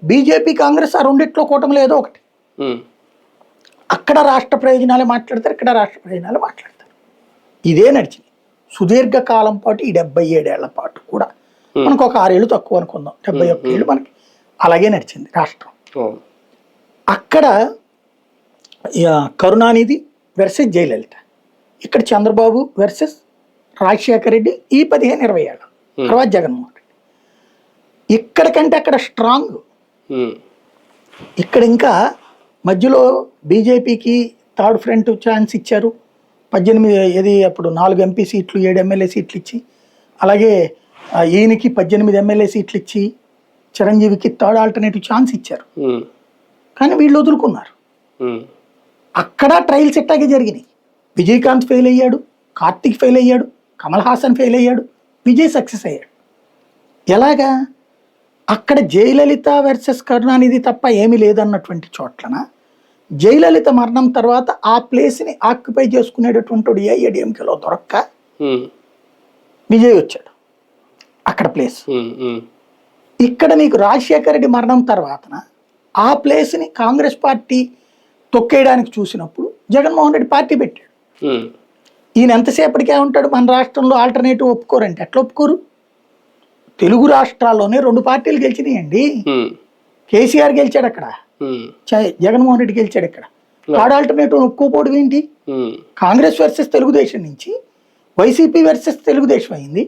BJP Congress ఆ రెండిట్లో కూటమిలో ఏదో ఒకటి. అక్కడ రాష్ట్ర ప్రయోజనాలు మాట్లాడతారు, ఇక్కడ రాష్ట్ర ప్రయోజనాలు మాట్లాడతారు. ఇదే నడిచింది సుదీర్ఘ కాలం పాటు. ఈ 77 ఏళ్ల పాటు కూడా మనకు ఒక 6 ఏళ్ళు తక్కువ అనుకుందాం, 71 ఏళ్ళు మనకి అలాగే నడిచింది రాష్ట్రం. అక్కడ కరుణానిధి వర్సెస్ జయలలిత, ఇక్కడ చంద్రబాబు వర్సెస్ రాజశేఖర రెడ్డి ఈ 15-20 ఏళ్ళ తర్వాత జగన్మోహన్ రెడ్డి. ఇక్కడ కంటే అక్కడ స్ట్రాంగ్. ఇక్కడ ఇంకా మధ్యలో బీజేపీకి థర్డ్ ఫ్రంట్ ఛాన్స్ ఇచ్చారు. 18 అప్పుడు 4 ఎంపీ సీట్లు 7 ఎమ్మెల్యే సీట్లు ఇచ్చి, అలాగే ఈయనకి 18 ఎమ్మెల్యే సీట్లు ఇచ్చి చిరంజీవికి థర్డ్ ఆల్టర్నేటివ్ ఛాన్స్ ఇచ్చారు. కానీ వీళ్ళు వదులుకున్నారు. అక్కడ ట్రయల్స్ ఇట్టాగే జరిగినాయి. విజయకాంత్ ఫెయిల్ అయ్యాడు, కార్తీక్ ఫెయిల్ అయ్యాడు, కమల్ హాసన్ ఫెయిల్ అయ్యాడు, విజయ్ సక్సెస్ అయ్యాడు. ఎలాగా? అక్కడ జయలలిత వర్సెస్ కరుణానిధి తప్ప ఏమీ లేదన్నటువంటి చోట్లన జయలలిత మరణం తర్వాత ఆ ప్లేస్ని ఆక్యుపై చేసుకునేటటువంటి ఏఐఏడిఎంకేలో దొరక్క విజయ్ వచ్చాడు అక్కడ ప్లేస్. ఇక్కడ నీకు రాజశేఖర రెడ్డి మరణం తర్వాతన ఆ ప్లేస్ని కాంగ్రెస్ పార్టీ తొక్కేయడానికి చూసినప్పుడు జగన్మోహన్ రెడ్డి పార్టీ పెట్టాడు. ఈయన ఎంతసేపటికే ఉంటాడు మన రాష్ట్రంలో ఆల్టర్నేటివ్ ఒప్పుకోరంటే ఎట్లా ఒప్పుకోరు? తెలుగు రాష్ట్రాల్లోనే 2 పార్టీలు గెలిచినాయండి. కేసీఆర్ గెలిచాడు అక్కడ, జగన్మోహన్ రెడ్డి గెలిచాడు ఇక్కడ. థర్డ్ ఆల్టర్నేటివ్ ఒప్పుకోపోవడం ఏంటి? కాంగ్రెస్ వర్సెస్ తెలుగుదేశం నుంచి వైసీపీ వర్సెస్ తెలుగుదేశం అయింది.